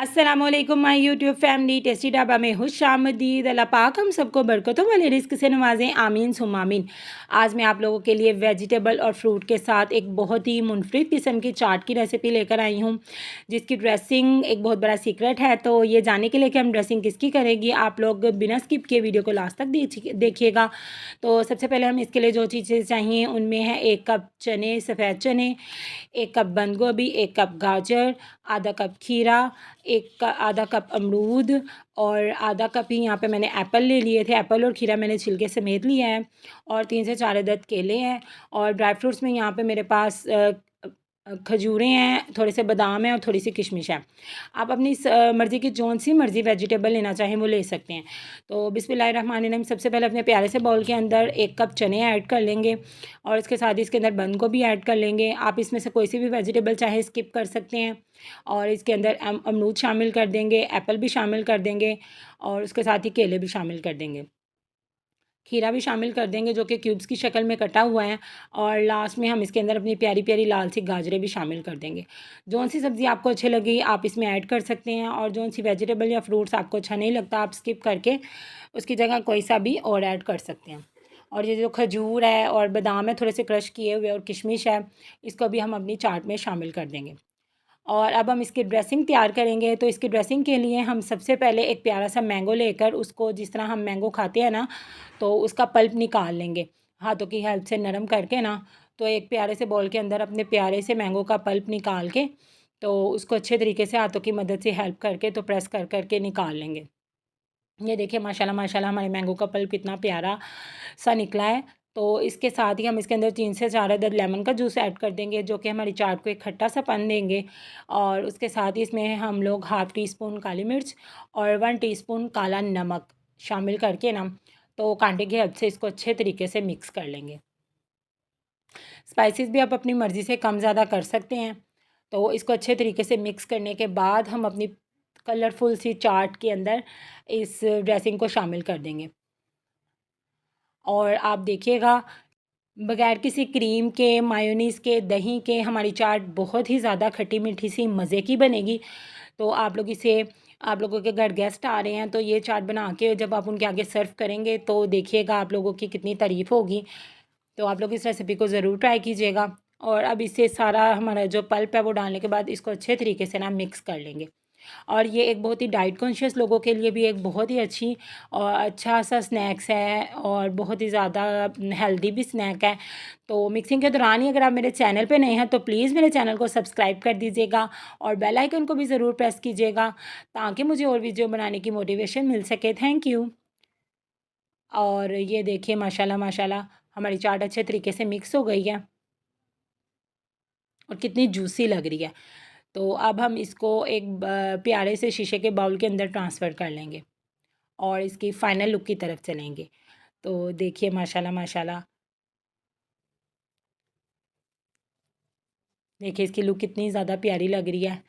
अस्सलामुअलैकुम my YouTube family tasty dhaba में खुशामदीद। अल्लाह पाक हम सबको बरकतों वाले रिस्क से नवाजें, आमीन सुम्मा आमीन। आज मैं आप लोगों के लिए वेजिटेबल और फ्रूट के साथ एक बहुत ही मुनफरिद किस्म की चाट की रेसिपी लेकर आई हूँ, जिसकी ड्रेसिंग एक बहुत बड़ा सीक्रेट है। तो ये जानने के लिए कि हम ड्रेसिंग किसकी करेंगी, आप लोग बिना स्किप किए वीडियो को लास्ट तक देखिएगा। तो सबसे पहले हम इसके लिए जो चीज़ें चाहिए उनमें है 1 कप चने, सफ़ेद चने, 1 कप बंद गोभी, 1 कप गाजर, आधा कप खीरा, आधा कप अमरूद और आधा कप ही यहाँ पे मैंने एप्पल ले लिए थे। एप्पल और खीरा मैंने छिलके समेत लिया है और 3 से 4 अदद केले हैं। और ड्राई फ्रूट्स में यहाँ पे मेरे पास खजूरें हैं, थोड़े से बादाम हैं और थोड़ी सी किशमिश है। आप अपनी मर्ज़ी की जौन सी मर्ज़ी वेजिटेबल लेना चाहें वो ले सकते हैं। तो बिस्मिल्लाहिर्रहमानिर्रहीम, सबसे पहले अपने प्यारे से बाउल के अंदर 1 कप चने ऐड कर लेंगे और इसके साथ ही इसके अंदर बंद गोभी ऐड कर लेंगे। आप इसमें से कोई सी भी वेजिटेबल चाहे स्किप कर सकते हैं। और इसके अंदर अमरूद शामिल कर देंगे, एप्पल भी शामिल कर देंगे और उसके साथ ही केले भी शामिल कर देंगे। खीरा भी शामिल कर देंगे जो कि क्यूब्स की शक्ल में कटा हुआ है। और लास्ट में हम इसके अंदर अपनी प्यारी प्यारी लाल सी गाजरें भी शामिल कर देंगे। जौन सी सब्ज़ी आपको अच्छी लगी आप इसमें ऐड कर सकते हैं और जौन सी वेजिटेबल या फ्रूट्स आपको अच्छा नहीं लगता आप स्किप करके उसकी जगह कोई सा भी और ऐड कर सकते हैं। और ये जो खजूर है और बादाम है थोड़े से क्रश किए हुए और किशमिश है, इसको भी हम अपनी चाट में शामिल कर देंगे। और अब हम इसकी ड्रेसिंग तैयार करेंगे। तो इसकी ड्रेसिंग के लिए हम सबसे पहले एक प्यारा सा मैंगो लेकर उसको जिस तरह हम मैंगो खाते हैं ना, तो उसका पल्प निकाल लेंगे हाथों की हेल्प से नरम करके ना। तो एक प्यारे से बाउल के अंदर अपने प्यारे से मैंगो का पल्प निकाल के तो उसको अच्छे तरीके से हाथों की मदद से हेल्प करके तो प्रेस कर करके निकाल लेंगे। ये देखिए माशाल्लाह माशाल्लाह हमारे मैंगो का पल्प कितना प्यारा सा निकला है। तो इसके साथ ही हम इसके अंदर 3 से 4 अदद लेमन का जूस ऐड कर देंगे जो कि हमारी चाट को एक खट्टा सा पन देंगे। और उसके साथ ही इसमें हम लोग हाफ़ टी स्पून काली मिर्च और 1 टीस्पून काला नमक शामिल करके ना तो कांटे की हेल्प से इसको अच्छे तरीके से मिक्स कर लेंगे। स्पाइसेस भी आप अपनी मर्ज़ी से कम ज़्यादा कर सकते हैं। तो इसको अच्छे तरीके से मिक्स करने के बाद हम अपनी कलरफुल सी चाट के अंदर इस ड्रेसिंग को शामिल कर देंगे। और आप देखिएगा बगैर किसी क्रीम के, मायोनीज़ के, दही के हमारी चाट बहुत ही ज़्यादा खट्टी-मीठी सी मज़े की बनेगी। तो आप लोगों के घर गेस्ट आ रहे हैं तो ये चाट बना के जब आप उनके आगे सर्व करेंगे तो देखिएगा आप लोगों की कितनी तारीफ़ होगी। तो आप लोग इस रेसिपी को ज़रूर ट्राई कीजिएगा। और अब इसे सारा हमारा जो पल्प है वो डालने के बाद इसको अच्छे तरीके से ना मिक्स कर लेंगे। और ये एक बहुत ही डाइट कॉन्शियस लोगों के लिए भी एक बहुत ही अच्छी और अच्छा-सा स्नैक्स है और बहुत ही ज़्यादा हेल्दी भी स्नैक है। तो मिक्सिंग के दौरान ही अगर आप मेरे चैनल पे नए हैं तो प्लीज़ मेरे चैनल को सब्सक्राइब कर दीजिएगा और बेल आइकन को भी ज़रूर प्रेस कीजिएगा ताकि मुझे और वीडियो बनाने की मोटिवेशन मिल सके। Thank you. और ये देखिए माशाल्लाह माशाल्लाह हमारी चाट अच्छे तरीके से मिक्स हो गई है और कितनी जूसी लग रही है। तो अब हम इसको एक प्यारे से शीशे के बाउल के अंदर ट्रांसफ़र कर लेंगे और इसकी फ़ाइनल लुक की तरफ चलेंगे। तो देखिए माशाल्लाह माशाल्लाह देखिए इसकी लुक कितनी ज़्यादा प्यारी लग रही है।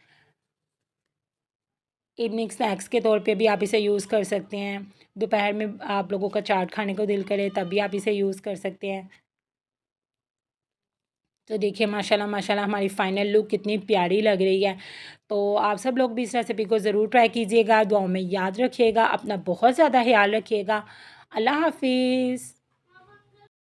इवनिंग स्नैक्स के तौर पे भी आप इसे यूज़ कर सकते हैं। दोपहर में आप लोगों का चाट खाने को दिल करे तब भी आप इसे यूज़ कर सकते हैं। तो देखिए माशाल्लाह माशाल्लाह हमारी फ़ाइनल लुक कितनी प्यारी लग रही है। तो आप सब लोग भी इस रेसिपी को ज़रूर ट्राई कीजिएगा। दुआओं में याद रखिएगा। अपना बहुत ज़्यादा ख़्याल रखिएगा। अल्लाह हाफ़िज़।